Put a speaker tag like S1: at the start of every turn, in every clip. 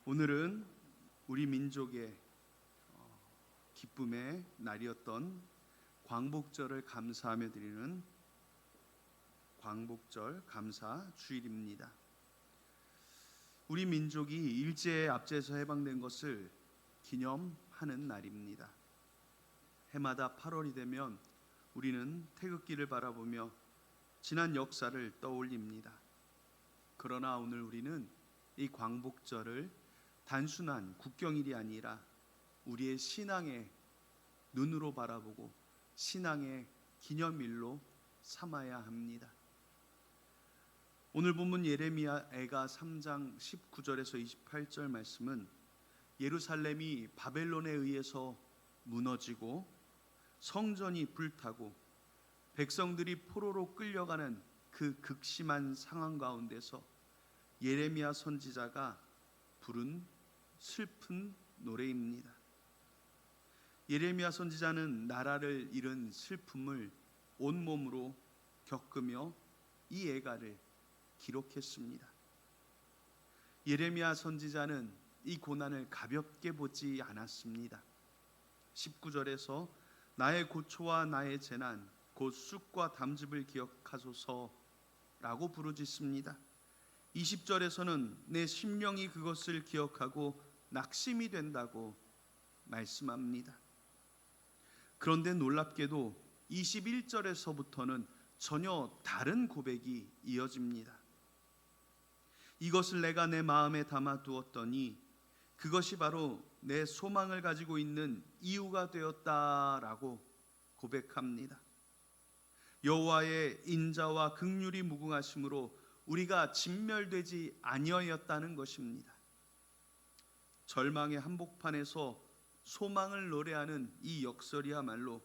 S1: 오늘은 우리 민족의 기쁨의 날이었던 광복절을 감사하며 드리는 광복절 감사 주일입니다. 우리 민족이 일제의 압제에서 해방된 것을 기념하는 날입니다. 해마다 8월이 되면 우리는 태극기를 바라보며 지난 역사를 떠올립니다. 그러나 오늘 우리는 이 광복절을 단순한 국경일이 아니라 우리의 신앙의 눈으로 바라보고 신앙의 기념일로 삼아야 합니다. 오늘 본문 예레미야가 3장 19절에서 28절 말씀은 예루살렘이 바벨론에 의해서 무너지고 성전이 불타고 백성들이 포로로 끌려가는 그 극심한 상황 가운데서 예레미야 선지자가 부른 슬픈 노래입니다. 예레미야 선지자는 나라를 잃은 슬픔을 온몸으로 겪으며 이 애가를 기록했습니다. 예레미야 선지자는 이 고난을 가볍게 보지 않았습니다. 19절에서 나의 고초와 나의 재난 곧 쑥과 담즙을 기억하소서라고 부르짖습니다. 20절에서는 내 심령이 그것을 기억하고 낙심이 된다고 말씀합니다. 그런데 놀랍게도 21절에서부터는 전혀 다른 고백이 이어집니다. 이것을 내가 내 마음에 담아두었더니 그것이 바로 내 소망을 가지고 있는 이유가 되었다라고 고백합니다. 여호와의 인자와 긍휼이 무궁하심으로 우리가 진멸되지 아니하였다는 것입니다. 절망의 한복판에서 소망을 노래하는 이 역설이야말로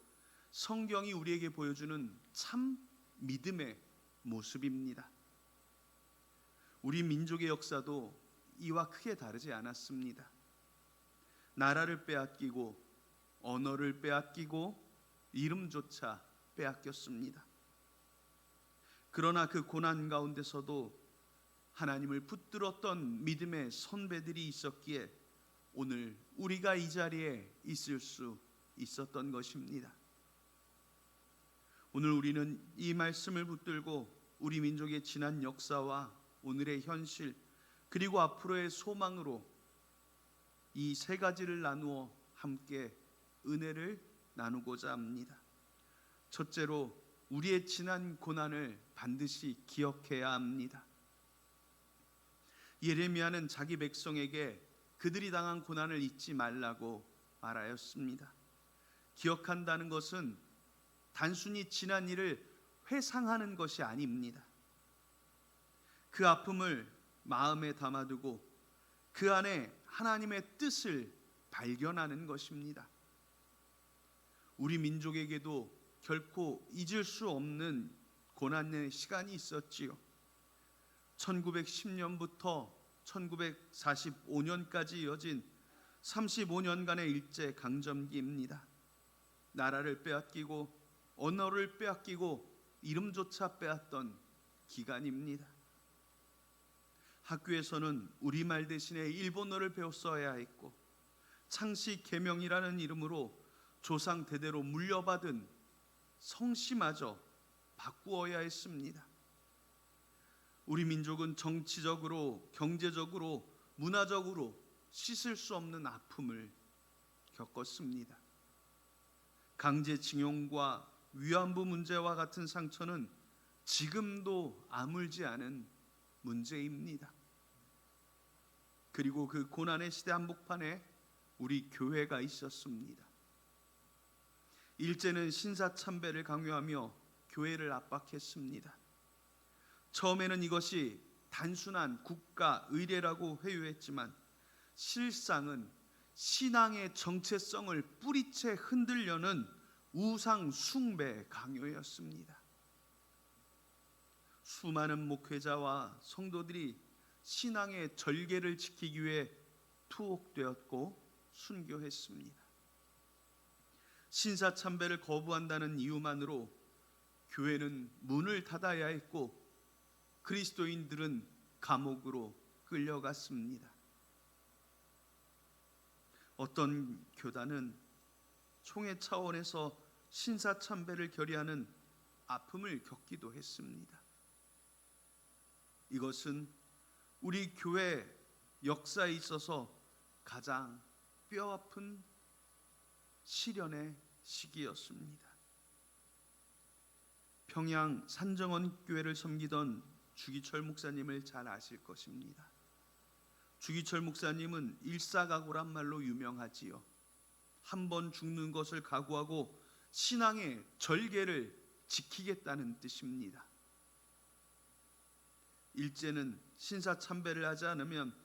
S1: 성경이 우리에게 보여주는 참 믿음의 모습입니다. 우리 민족의 역사도 이와 크게 다르지 않았습니다. 나라를 빼앗기고 언어를 빼앗기고 이름조차 빼앗겼습니다. 그러나 그 고난 가운데서도 하나님을 붙들었던 믿음의 선배들이 있었기에 오늘 우리가 이 자리에 있을 수 있었던 것입니다. 오늘 우리는 이 말씀을 붙들고 우리 민족의 지난 역사와 오늘의 현실 그리고 앞으로의 소망으로 이 세 가지를 나누어 함께 은혜를 나누고자 합니다. 첫째로 우리의 지난 고난을 반드시 기억해야 합니다. 예레미야는 자기 백성에게 그들이 당한 고난을 잊지 말라고 말하였습니다. 기억한다는 것은 단순히 지난 일을 회상하는 것이 아닙니다. 그 아픔을 마음에 담아두고 그 안에 하나님의 뜻을 발견하는 것입니다. 우리 민족에게도 결코 잊을 수 없는 고난의 시간이 있었지요. 1910년부터 1945년까지 이어진 35년간의 일제 강점기입니다. 나라를 빼앗기고 언어를 빼앗기고 이름조차 빼앗던 기간입니다. 학교에서는 우리말 대신에 일본어를 배웠어야 했고 창씨 계명이라는 이름으로 조상 대대로 물려받은 성씨마저 바꾸어야 했습니다. 우리 민족은 정치적으로, 경제적으로, 문화적으로 씻을 수 없는 아픔을 겪었습니다. 강제징용과 위안부 문제와 같은 상처는 지금도 아물지 않은 문제입니다. 그리고 그 고난의 시대 한복판에 우리 교회가 있었습니다. 일제는 신사참배를 강요하며 교회를 압박했습니다. 처음에는 이것이 단순한 국가 의례라고 회유했지만 실상은 신앙의 정체성을 뿌리채 흔들려는 우상 숭배 강요였습니다. 수많은 목회자와 성도들이 신앙의 절개를 지키기 위해 투옥되었고 순교했습니다. 신사참배를 거부한다는 이유만으로 교회는 문을 닫아야 했고 그리스도인들은 감옥으로 끌려갔습니다. 어떤 교단은 총회 차원에서 신사참배를 결의하는 아픔을 겪기도 했습니다. 이것은 우리 교회 역사에 있어서 가장 뼈아픈 시련의 시기였습니다. 평양 산정원 교회를 섬기던 주기철 목사님을 잘 아실 것입니다. 주기철 목사님은 일사각오란 말로 유명하지요. 한 번 죽는 것을 각오하고 신앙의 절개를 지키겠다는 뜻입니다. 일제는 신사참배를 하지 않으면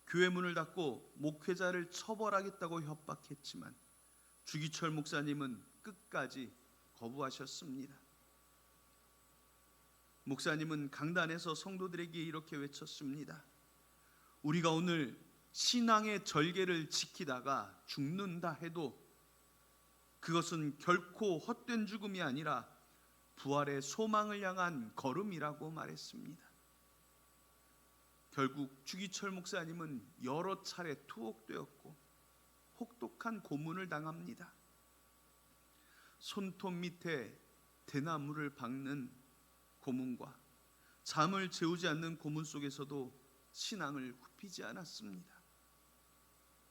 S1: 교회 문을 닫고 목회자를 처벌하겠다고 협박했지만 주기철 목사님은 끝까지 거부하셨습니다. 목사님은 강단에서 성도들에게 이렇게 외쳤습니다. 우리가 오늘 신앙의 절개를 지키다가 죽는다 해도 그것은 결코 헛된 죽음이 아니라 부활의 소망을 향한 걸음이라고 말했습니다. 결국 주기철 목사님은 여러 차례 투옥되었고 혹독한 고문을 당합니다. 손톱 밑에 대나무를 박는 고문과 잠을 재우지 않는 고문 속에서도 신앙을 굽히지 않았습니다.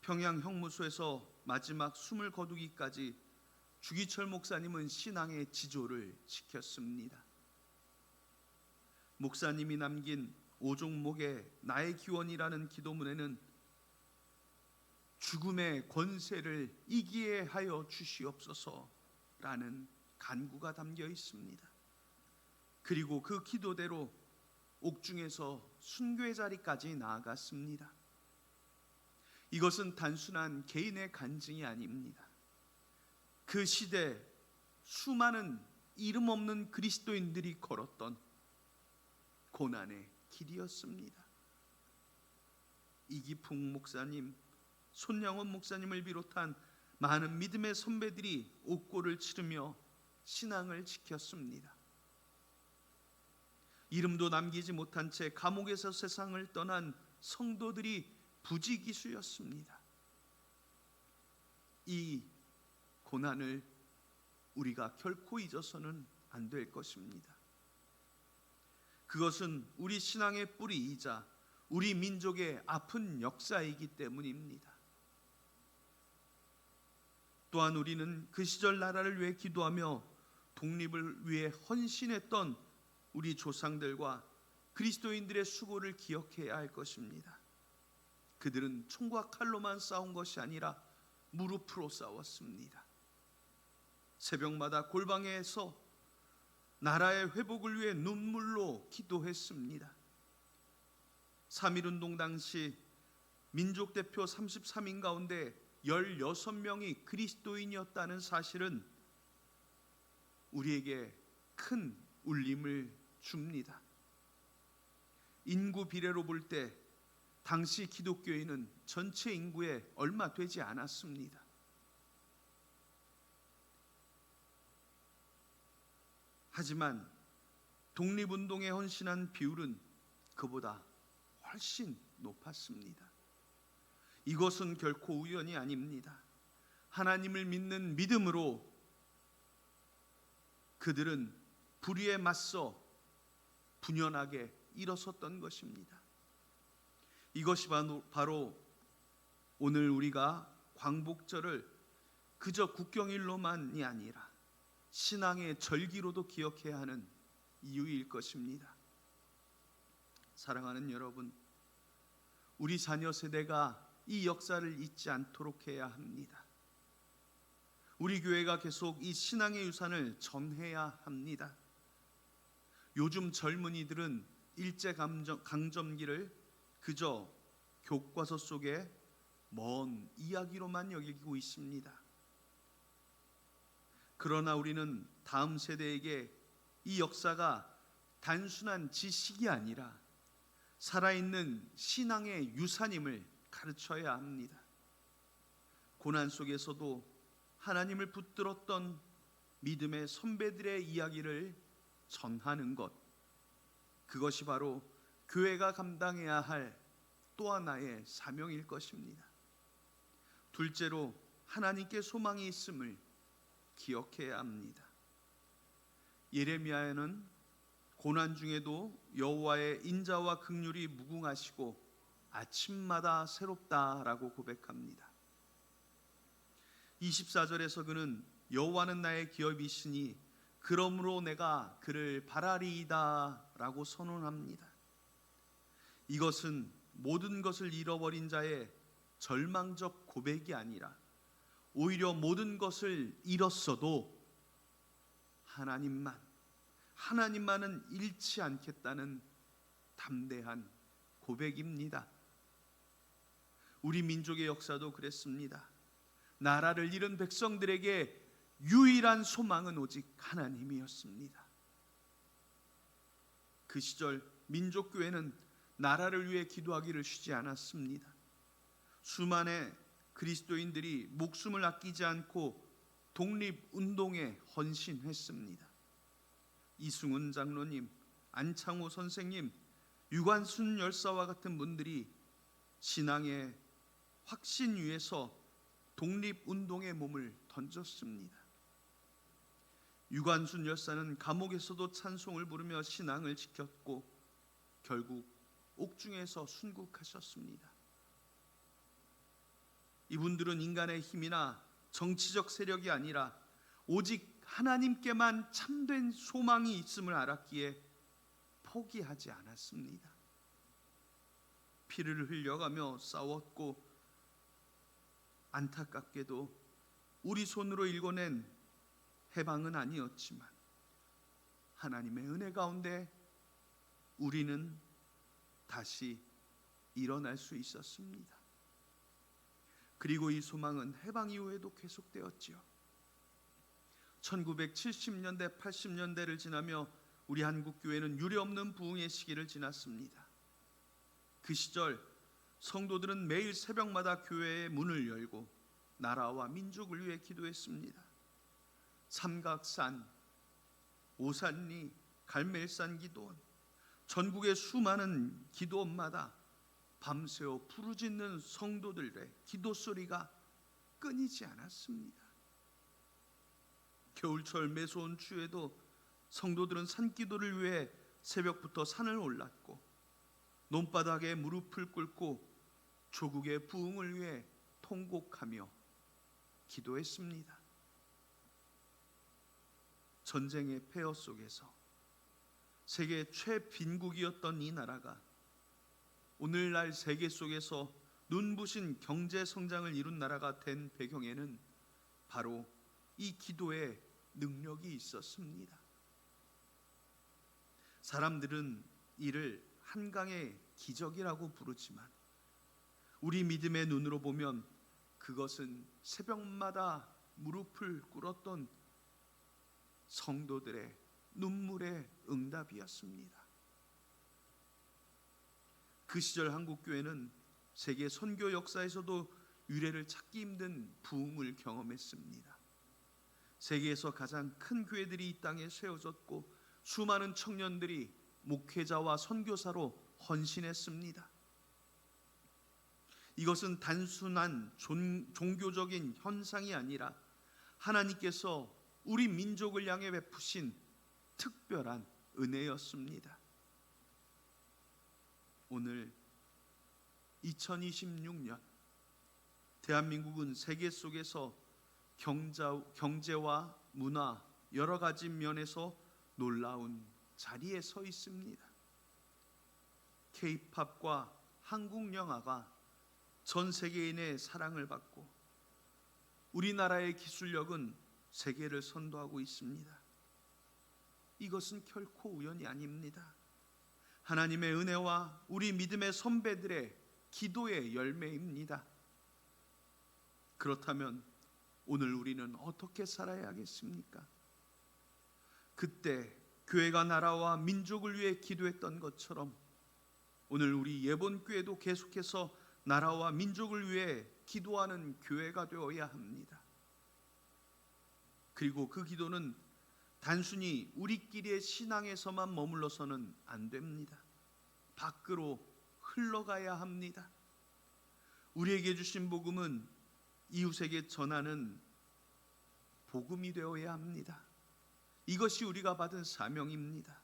S1: 평양 형무소에서 마지막 숨을 거두기까지 주기철 목사님은 신앙의 지조를 지켰습니다. 목사님이 남긴 오종목의 나의 기원이라는 기도문에는 죽음의 권세를 이기게 하여 주시옵소서라는 간구가 담겨 있습니다. 그리고 그 기도대로 옥중에서 순교의 자리까지 나아갔습니다. 이것은 단순한 개인의 간증이 아닙니다. 그 시대 수많은 이름 없는 그리스도인들이 걸었던 고난의 길이었습니다. 이기풍 목사님, 손양원 목사님을 비롯한 많은 믿음의 선배들이 옥고를 치르며 신앙을 지켰습니다. 이름도 남기지 못한 채 감옥에서 세상을 떠난 성도들이 부지기수였습니다. 이 고난을 우리가 결코 잊어서는 안 될 것입니다. 그것은 우리 신앙의 뿌리이자 우리 민족의 아픈 역사이기 때문입니다. 또한 우리는 그 시절 나라를 위해 기도하며 독립을 위해 헌신했던 우리 조상들과 그리스도인들의 수고를 기억해야 할 것입니다. 그들은 총과 칼로만 싸운 것이 아니라 무릎으로 싸웠습니다. 새벽마다 골방에서 나라의 회복을 위해 눈물로 기도했습니다. 3.1운동 당시 민족대표 33인 가운데 16명이 그리스도인이었다는 사실은 우리에게 큰 울림을 줍니다. 인구 비례로 볼 때 당시 기독교인은 전체 인구의 얼마 되지 않았습니다. 하지만 독립운동에 헌신한 비율은 그보다 훨씬 높았습니다. 이것은 결코 우연이 아닙니다. 하나님을 믿는 믿음으로 그들은 불의에 맞서 분연하게 일어섰던 것입니다. 이것이 바로 오늘 우리가 광복절을 그저 국경일로만이 아니라 신앙의 절기로도 기억해야 하는 이유일 것입니다. 사랑하는 여러분, 우리 자녀 세대가 이 역사를 잊지 않도록 해야 합니다. 우리 교회가 계속 이 신앙의 유산을 전해야 합니다. 요즘 젊은이들은 일제강점기를 그저 교과서 속의 먼 이야기로만 여기고 있습니다. 그러나 우리는 다음 세대에게 이 역사가 단순한 지식이 아니라 살아있는 신앙의 유산임을 가르쳐야 합니다. 고난 속에서도 하나님을 붙들었던 믿음의 선배들의 이야기를 전하는 것, 그것이 바로 교회가 감당해야 할 또 하나의 사명일 것입니다. 둘째로 하나님께 소망이 있음을 기억해야 합니다. 예레미야는 고난 중에도 여호와의 인자와 긍휼이 무궁하시고 아침마다 새롭다라고 고백합니다. 24절에서 그는 여호와는 나의 기업이시니 그러므로 내가 그를 바라리이다 라고 선언합니다. 이것은 모든 것을 잃어버린 자의 절망적 고백이 아니라 오히려 모든 것을 잃었어도 하나님만은 잃지 않겠다는 담대한 고백입니다. 우리 민족의 역사도 그랬습니다. 나라를 잃은 백성들에게 유일한 소망은 오직 하나님이었습니다. 그 시절 민족교회는 나라를 위해 기도하기를 쉬지 않았습니다. 수많은 그리스도인들이 목숨을 아끼지 않고 독립운동에 헌신했습니다. 이승훈 장로님, 안창호 선생님, 유관순 열사와 같은 분들이 신앙의 확신 위에서 독립운동의 몸을 던졌습니다. 유관순 열사는 감옥에서도 찬송을 부르며 신앙을 지켰고 결국 옥중에서 순국하셨습니다. 이분들은 인간의 힘이나 정치적 세력이 아니라 오직 하나님께만 참된 소망이 있음을 알았기에 포기하지 않았습니다. 피를 흘려가며 싸웠고 안타깝게도 우리 손으로 일궈낸 해방은 아니었지만 하나님의 은혜 가운데 우리는 다시 일어날 수 있었습니다. 그리고 이 소망은 해방 이후에도 계속되었지요. 1970년대, 80년대를 지나며 우리 한국교회는 유례없는 부흥의 시기를 지났습니다. 그 시절 성도들은 매일 새벽마다 교회의 문을 열고 나라와 민족을 위해 기도했습니다. 삼각산, 오산리, 갈멜산 기도원, 전국의 수많은 기도원마다 밤새워 부르짖는 성도들의 기도 소리가 끊이지 않았습니다. 겨울철 매서운 추위에도 성도들은 산기도를 위해 새벽부터 산을 올랐고 논바닥에 무릎을 꿇고 조국의 부흥을 위해 통곡하며 기도했습니다. 전쟁의 폐허 속에서 세계 최빈국이었던 이 나라가 오늘날 세계 속에서 눈부신 경제 성장을 이룬 나라가 된 배경에는 바로 이 기도의 능력이 있었습니다. 사람들은 이를 한강의 기적이라고 부르지만 우리 믿음의 눈으로 보면 그것은 새벽마다 무릎을 꿇었던 성도들의 눈물의 응답이었습니다. 그 시절 한국교회는 세계 선교 역사에서도 유례를 찾기 힘든 부흥을 경험했습니다. 세계에서 가장 큰 교회들이 이 땅에 세워졌고 수많은 청년들이 목회자와 선교사로 헌신했습니다. 이것은 단순한 종교적인 현상이 아니라 하나님께서 우리 민족을 향해 베푸신 특별한 은혜였습니다. 오늘 2026년 대한민국은 세계 속에서 경제와 문화 여러 가지 면에서 놀라운 자리에 서 있습니다. K-팝과 한국 영화가 전 세계인의 사랑을 받고 우리나라의 기술력은 세계를 선도하고 있습니다. 이것은 결코 우연이 아닙니다. 하나님의 은혜와 우리 믿음의 선배들의 기도의 열매입니다. 그렇다면 오늘 우리는 어떻게 살아야 하겠습니까? 그때 교회가 나라와 민족을 위해 기도했던 것처럼 오늘 우리 예본교회도 계속해서 나라와 민족을 위해 기도하는 교회가 되어야 합니다. 그리고 그 기도는 단순히 우리끼리의 신앙에서만 머물러서는 안 됩니다. 밖으로 흘러가야 합니다. 우리에게 주신 복음은 이웃에게 전하는 복음이 되어야 합니다. 이것이 우리가 받은 사명입니다.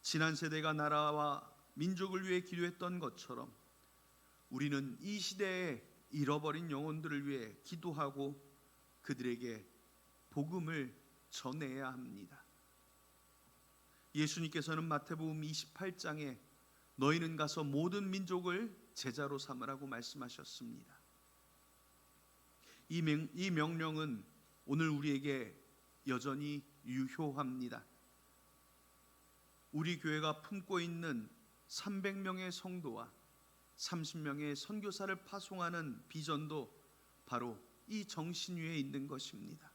S1: 지난 세대가 나라와 민족을 위해 기도했던 것처럼 우리는 이 시대에 잃어버린 영혼들을 위해 기도하고 그들에게 복음을 전해야 합니다. 예수님께서는 마태복음 28장에 너희는 가서 모든 민족을 제자로 삼으라고 말씀하셨습니다. 이 명령은 오늘 우리에게 여전히 유효합니다. 우리 교회가 품고 있는 300명의 성도와 30명의 선교사를 파송하는 비전도 바로 이 정신 위에 있는 것입니다.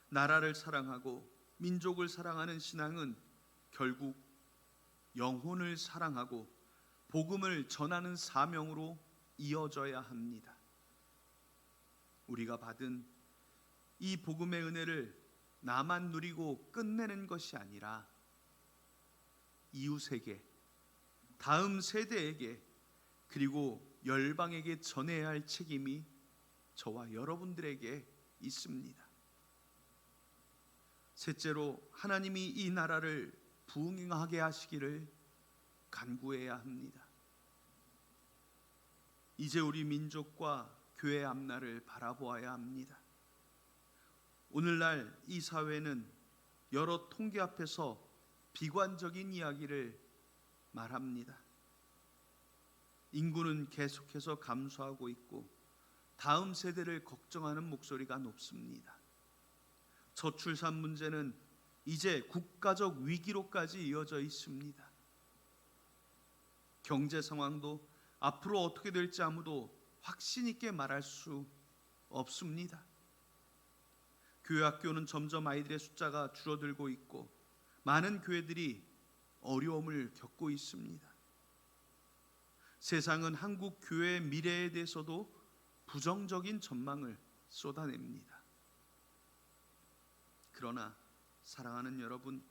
S1: 나라를 사랑하고 민족을 사랑하는 신앙은 결국 영혼을 사랑하고 복음을 전하는 사명으로 이어져야 합니다. 우리가 받은 이 복음의 은혜를 나만 누리고 끝내는 것이 아니라 이웃에게, 다음 세대에게, 그리고 열방에게 전해야 할 책임이 저와 여러분들에게 있습니다. 셋째로, 하나님이 이 나라를 부흥하게 하시기를 간구해야 합니다. 이제 우리 민족과 교회 앞날을 바라보아야 합니다. 오늘날 이 사회는 여러 통계 앞에서 비관적인 이야기를 말합니다. 인구는 계속해서 감소하고 있고 다음 세대를 걱정하는 목소리가 높습니다. 저출산 문제는 이제 국가적 위기로까지 이어져 있습니다. 경제 상황도 앞으로 어떻게 될지 아무도 확신 있게 말할 수 없습니다. 교회 학교는 점점 아이들의 숫자가 줄어들고 있고 많은 교회들이 어려움을 겪고 있습니다. 세상은 한국 교회의 미래에 대해서도 부정적인 전망을 쏟아냅니다. 그러나 사랑하는 여러분,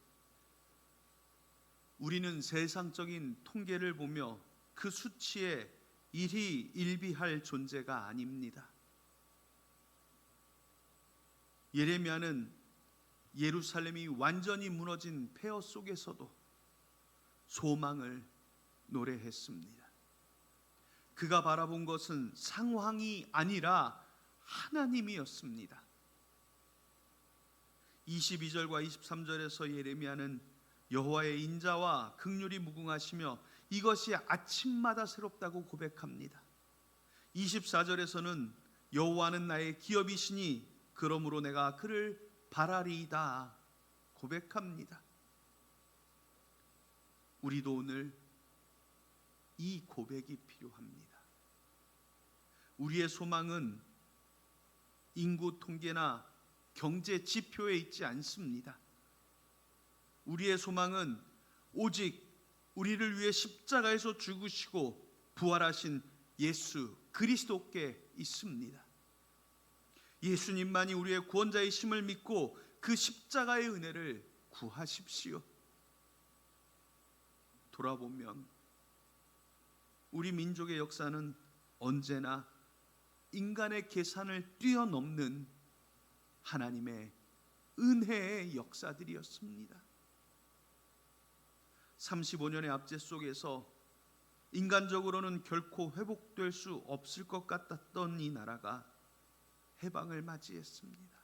S1: 우리는 세상적인 통계를 보며 그 수치에 일희일비할 존재가 아닙니다. 예레미야는 예루살렘이 완전히 무너진 폐허 속에서도 소망을 노래했습니다. 그가 바라본 것은 상황이 아니라 하나님이었습니다. 22절과 23절에서 예레미야는 여호와의 인자와 긍휼이 무궁하시며 이것이 아침마다 새롭다고 고백합니다. 24절에서는 여호와는 나의 기업이시니 그러므로 내가 그를 바라리이다 고백합니다. 우리도 오늘 이 고백이 필요합니다. 우리의 소망은 인구 통계나 경제 지표에 있지 않습니다. 우리의 소망은 오직 우리를 위해 십자가에서 죽으시고 부활하신 예수 그리스도께 있습니다. 예수님만이 우리의 구원자이심을 믿고 그 십자가의 은혜를 구하십시오. 돌아보면 우리 민족의 역사는 언제나 인간의 계산을 뛰어넘는 하나님의 은혜의 역사들이었습니다. 35년의 압제 속에서 인간적으로는 결코 회복될 수 없을 것 같았던 이 나라가 해방을 맞이했습니다.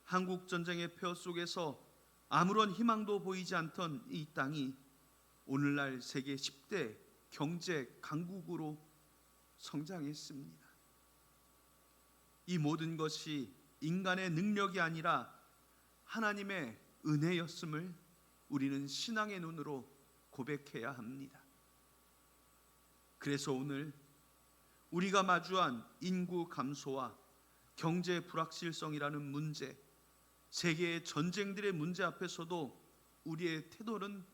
S1: 한국전쟁의 폐허 속에서 아무런 희망도 보이지 않던 이 땅이 오늘날 세계 10대 경제 강국으로 성장했습니다. 이 모든 것이 인간의 능력이 아니라 하나님의 은혜였음을 우리는 신앙의 눈으로 고백해야 합니다. 그래서 오늘 우리가 마주한 인구 감소와 경제 불확실성이라는 문제, 세계의 전쟁들의 문제 앞에서도 우리의 태도는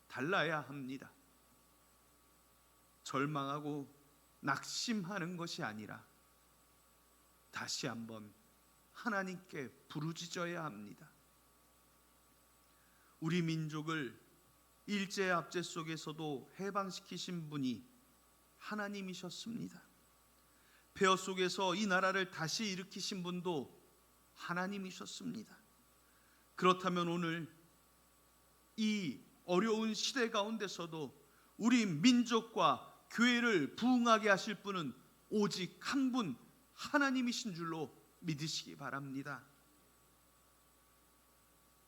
S1: 달라야 합니다. 절망하고 낙심하는 것이 아니라 다시 한번 하나님께 부르짖어야 합니다. 우리 민족을 일제의 압제 속에서도 해방시키신 분이 하나님이셨습니다. 폐허 속에서 이 나라를 다시 일으키신 분도 하나님이셨습니다. 그렇다면 오늘 이 어려운 시대 가운데서도 우리 민족과 교회를 부흥하게 하실 분은 오직 한 분, 하나님이신 줄로 믿으시기 바랍니다.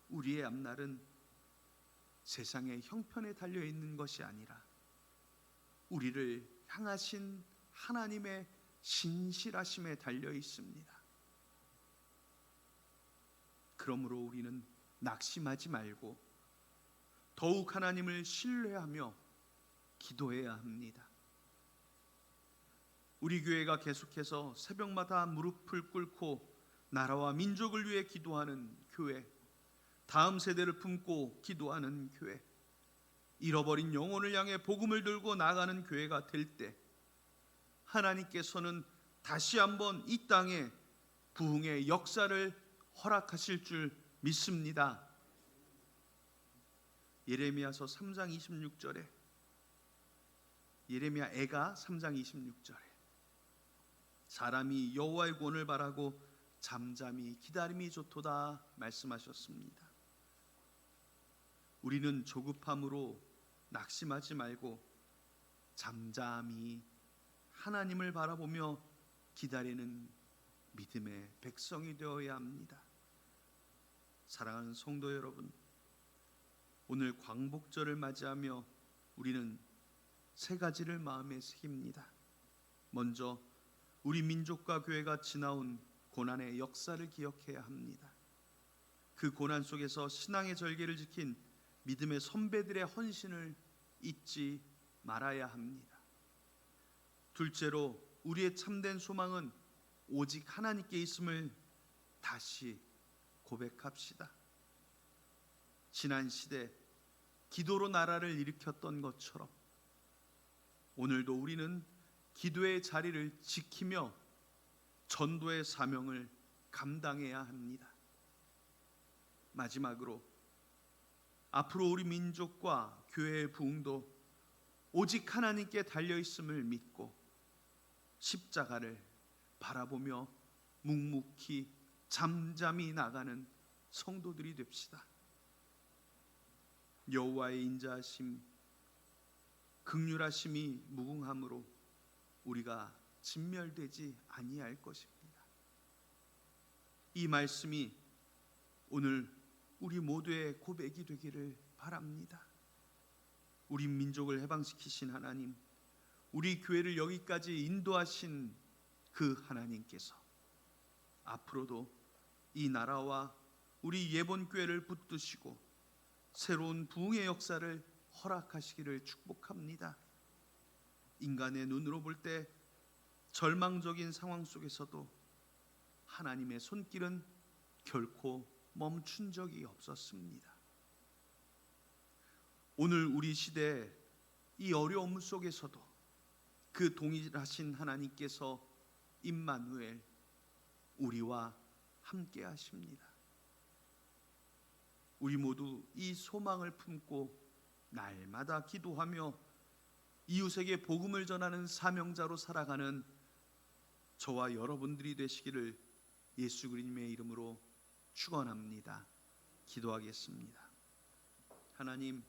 S1: 우리의 앞날은 세상의 형편에 달려 있는 것이 아니라 우리를 향하신 하나님의 신실하심에 달려 있습니다. 그러므로 우리는 낙심하지 말고 더욱 하나님을 신뢰하며 기도해야 합니다. 우리 교회가 계속해서 새벽마다 무릎을 꿇고 나라와 민족을 위해 기도하는 교회, 다음 세대를 품고 기도하는 교회, 잃어버린 영혼을 향해 복음을 들고 나가는 교회가 될 때 하나님께서는 다시 한번 이 땅에 부흥의 역사를 허락하실 줄 믿습니다. 예레미야서 3장 26절에 예레미야 애가 3장 26절에 사람이 여호와의 구원을 바라고 잠잠히 기다림이 좋도다 말씀하셨습니다. 우리는 조급함으로 낙심하지 말고 잠잠히 하나님을 바라보며 기다리는 믿음의 백성이 되어야 합니다. 사랑하는 성도 여러분, 오늘 광복절을 맞이하며 우리는 세 가지를 마음에 새깁니다. 먼저 우리 민족과 교회가 지나온 고난의 역사를 기억해야 합니다. 그 고난 속에서 신앙의 절개를 지킨 믿음의 선배들의 헌신을 잊지 말아야 합니다. 둘째로 우리의 참된 소망은 오직 하나님께 있음을 다시 고백합시다. 지난 시대 기도로 나라를 일으켰던 것처럼 오늘도 우리는 기도의 자리를 지키며 전도의 사명을 감당해야 합니다. 마지막으로 앞으로 우리 민족과 교회의 부흥도 오직 하나님께 달려있음을 믿고 십자가를 바라보며 묵묵히 잠잠히 나가는 성도들이 됩시다. 여호와의 인자하심, 긍휼하심이 무궁함으로 우리가 진멸되지 아니할 것입니다. 이 말씀이 오늘 우리 모두의 고백이 되기를 바랍니다. 우리 민족을 해방시키신 하나님, 우리 교회를 여기까지 인도하신 그 하나님께서 앞으로도 이 나라와 우리 예본교회를 붙드시고 새로운 부흥의 역사를 허락하시기를 축복합니다. 인간의 눈으로 볼 때 절망적인 상황 속에서도 하나님의 손길은 결코 멈춘 적이 없었습니다. 오늘 우리 시대 이 어려움 속에서도 그 동일하신 하나님께서 임마누엘 우리와 함께 하십니다. 우리 모두 이 소망을 품고 날마다 기도하며 이웃에게 복음을 전하는 사명자로 살아가는 저와 여러분들이 되시기를 예수 그리스도의 이름으로 축원합니다. 기도하겠습니다. 하나님,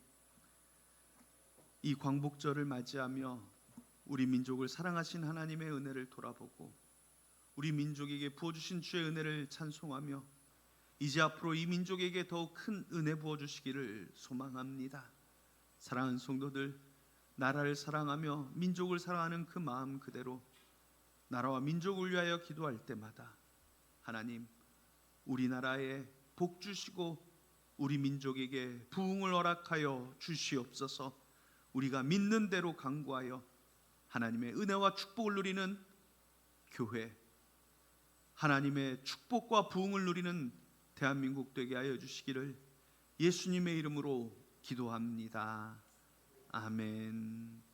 S1: 이 광복절을 맞이하며 우리 민족을 사랑하신 하나님의 은혜를 돌아보고 우리 민족에게 부어주신 주의 은혜를 찬송하며 이제 앞으로 이 민족에게 더욱 큰 은혜 부어주시기를 소망합니다. 사랑하는 성도들, 나라를 사랑하며 민족을 사랑하는 그 마음 그대로 나라와 민족을 위하여 기도할 때마다 하나님, 우리나라에 복 주시고 우리 민족에게 부흥을 허락하여 주시옵소서. 우리가 믿는 대로 강구하여 하나님의 은혜와 축복을 누리는 교회, 하나님의 축복과 부흥을 누리는 대한민국 되게 하여 주시기를 예수님의 이름으로 기도합니다. 아멘.